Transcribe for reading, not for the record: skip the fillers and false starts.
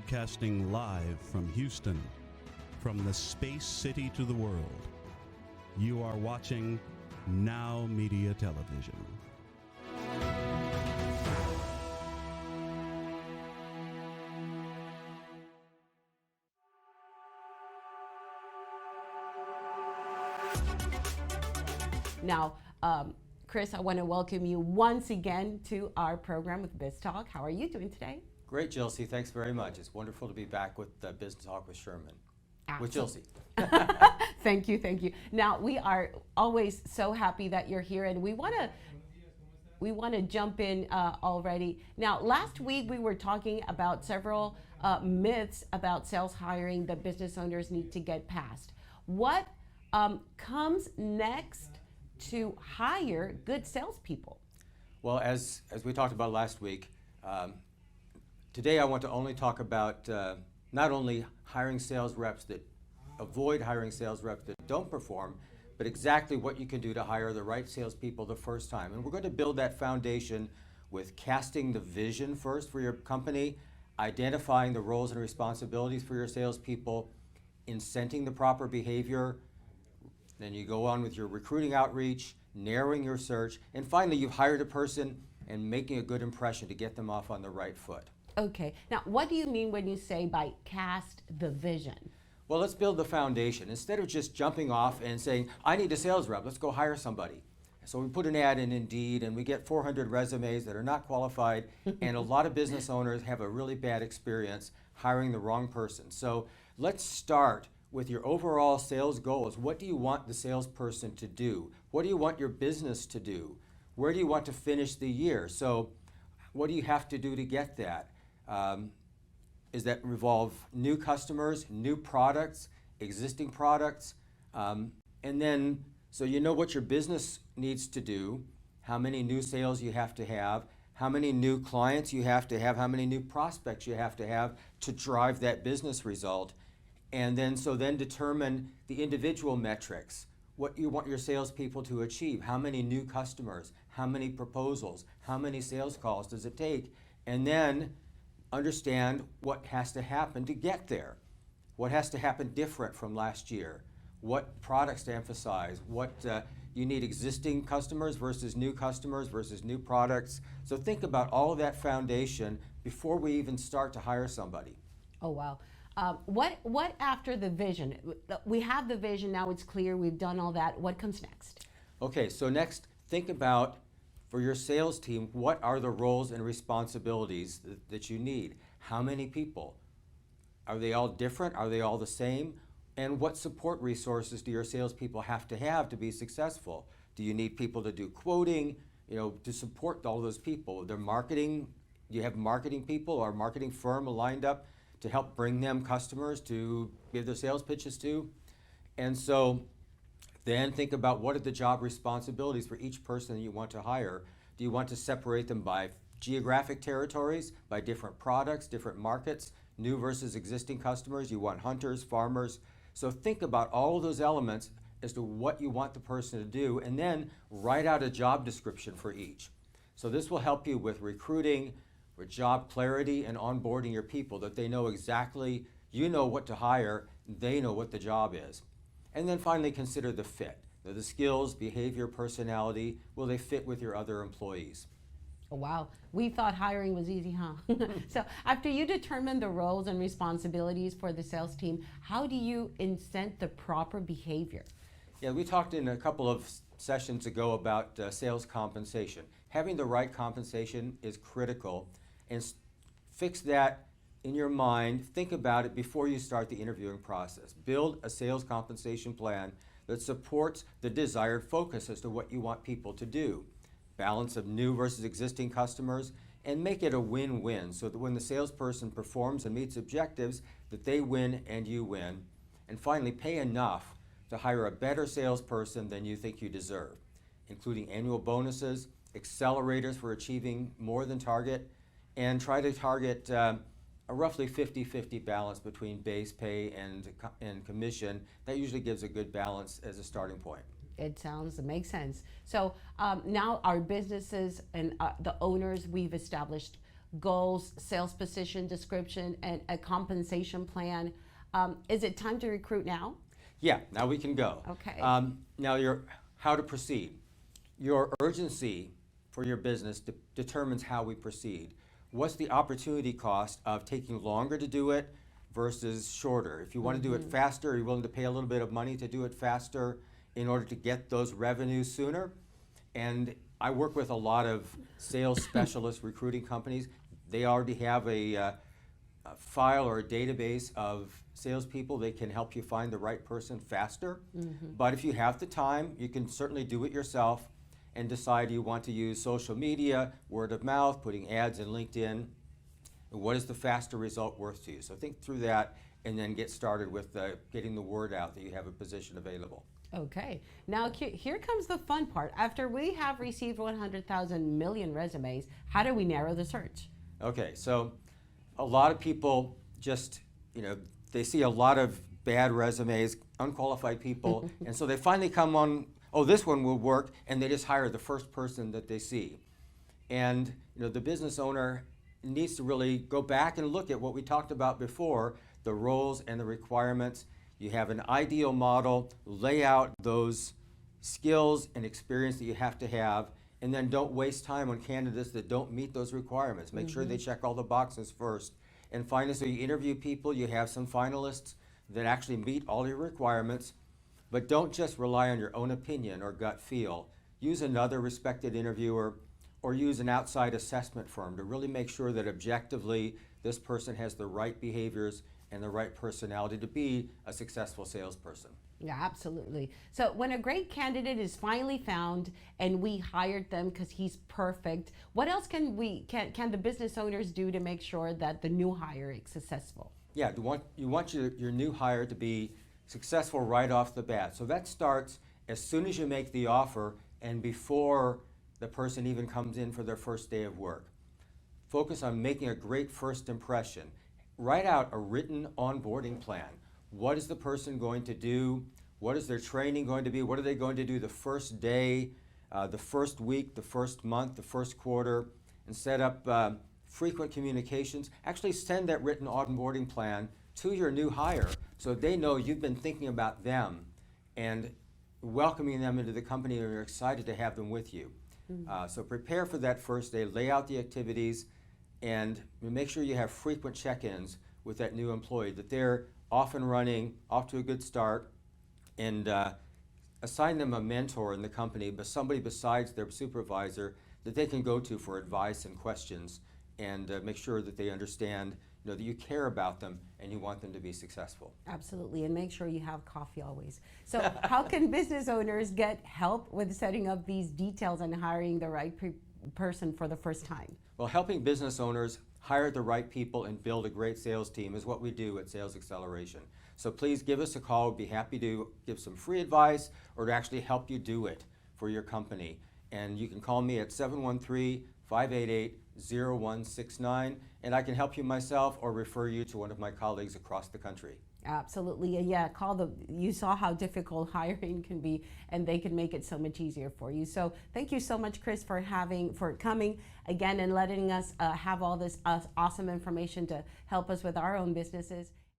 broadcasting live from Houston, from the space city to the world. You are watching NowMedia Television. Now, Chris, I want to welcome you once again to our program with BizTalk. How are you doing today? Great, Jilcy. Thanks very much. It's wonderful to be back with BizTalk with Sherman. With Jilcy. Thank you, thank you. Now, we are always so happy that you're here, and we want to jump in already. Now, last week we were talking about several myths about sales hiring that business owners need to get past. What comes next to hire good salespeople? Well, as we talked about last week, today I want to only talk about not only hiring sales reps that avoid hiring sales reps that don't perform, but exactly what you can do to hire the right salespeople the first time. And we're going to build that foundation with casting the vision first for your company, identifying the roles and responsibilities for your salespeople, incenting the proper behavior. Then you go on with your recruiting outreach, narrowing your search, and finally you've hired a person and making a good impression to get them off on the right foot. Okay, now what do you mean when you say by cast the vision? Well, let's build the foundation. Instead of just jumping off and saying, I need a sales rep, let's go hire somebody. So we put an ad in Indeed and we get 400 resumes that are not qualified, and a lot of business owners have a really bad experience hiring the wrong person. So let's start with your overall sales goals. What do you want the salesperson to do? What do you want your business to do? Where do you want to finish the year? So what do you have to do to get that? Is that involve new customers, new products, existing products? And then, so you know what your business needs to do, how many new sales you have to have, how many new clients you have to have, how many new prospects you have to drive that business result. And then, then determine the individual metrics, what you want your salespeople to achieve, how many new customers, how many proposals, how many sales calls does it take, and then understand what has to happen to get there. What has to happen different from last year? What products to emphasize? What you need existing customers versus new products. So think about all of that foundation before we even start to hire somebody. Oh, wow. What after the vision? We have the vision, now it's clear, we've done all that. What comes next? Okay, so next, think about, for your sales team, what are the roles and responsibilities that you need? How many people? Are they all different? Are they all the same? And what support resources do your salespeople have to be successful? Do you need people to do quoting, to support all those people? Their marketing, do you have marketing people or a marketing firm lined up to help bring them customers to give their sales pitches to? And so then think about what are the job responsibilities for each person that you want to hire. Do you want to separate them by geographic territories, by different products, different markets, new versus existing customers? You want hunters, farmers. So think about all of those elements as to what you want the person to do, and then write out a job description for each. So this will help you with recruiting, with job clarity, and onboarding your people, that they know exactly, you know what to hire, they know what the job is. And then finally consider the fit. The skills, behavior, personality, will they fit with your other employees? Oh, wow. We thought hiring was easy, huh? So after you determine the roles and responsibilities for the sales team, how do you incent the proper behavior? Yeah, we talked in a couple of sessions ago about sales compensation. Having the right compensation is critical, and fix that in your mind. Think about it before you start the interviewing process. Build a sales compensation plan that supports the desired focus as to what you want people to do. Balance of new versus existing customers, and make it a win-win so that when the salesperson performs and meets objectives, that they win and you win. And finally, pay enough to hire a better salesperson than you think you deserve, including annual bonuses, accelerators for achieving more than target, and try to target a roughly 50-50 balance between base pay and commission. That usually gives a good balance as a starting point. It makes sense. So now our businesses and the owners, we've established goals, sales position description, and a compensation plan. Is it time to recruit now? Yeah, now we can go. Okay. Now how to proceed. Your urgency for your business determines how we proceed. What's the opportunity cost of taking longer to do it versus shorter? If you want to do it faster, you're willing to pay a little bit of money to do it faster in order to get those revenues sooner. And I work with a lot of sales specialist recruiting companies. They already have a file or a database of salespeople. They can help you find the right person faster. But if you have the time, you can certainly do it yourself and decide you want to use social media, word of mouth, putting ads in LinkedIn. What is the faster result worth to you? So think through that and then get started with getting the word out that you have a position available. Okay, now here comes the fun part. After we have received 100,000 million resumes, how do we narrow the search? Okay, so a lot of people just, they see a lot of bad resumes, unqualified people, and so they finally come on, oh, this one will work, and they just hire the first person that they see. And the business owner needs to really go back and look at what we talked about before, the roles and the requirements. You have an ideal model, lay out those skills and experience that you have to have, and then don't waste time on candidates that don't meet those requirements. Make sure they check all the boxes first. And finally, so you interview people, you have some finalists that actually meet all your requirements, but don't just rely on your own opinion or gut feel. Use another respected interviewer or use an outside assessment firm to really make sure that objectively this person has the right behaviors and the right personality to be a successful salesperson. Yeah, absolutely. So when a great candidate is finally found and we hired them because he's perfect, what else can the business owners do to make sure that the new hire is successful? Yeah, you want your new hire to be successful right off the bat. So that starts as soon as you make the offer and before the person even comes in for their first day of work. Focus on making a great first impression. Write out a written onboarding plan. What is the person going to do? What is their training going to be? What are they going to do the first day, the first week, the first month, the first quarter? And set up frequent communications. Actually send that written onboarding plan to your new hire so they know you've been thinking about them and welcoming them into the company and you're excited to have them with you. So prepare for that first day, lay out the activities, and make sure you have frequent check-ins with that new employee, that they're off and running, off to a good start, and assign them a mentor in the company, but somebody besides their supervisor that they can go to for advice and questions, and make sure that they understand that you care about them and you want them to be successful. Absolutely, and make sure you have coffee always. So how can business owners get help with setting up these details and hiring the right person for the first time? Well, helping business owners hire the right people and build a great sales team is what we do at Sales Acceleration. So please give us a call. We'd be happy to give some free advice or to actually help you do it for your company. And you can call me at 713-588-0169, and I can help you myself or refer you to one of my colleagues across the country. Absolutely, and yeah, you saw how difficult hiring can be, and they can make it so much easier for you. So thank you so much, Chris, for coming again and letting us have all this awesome information to help us with our own businesses.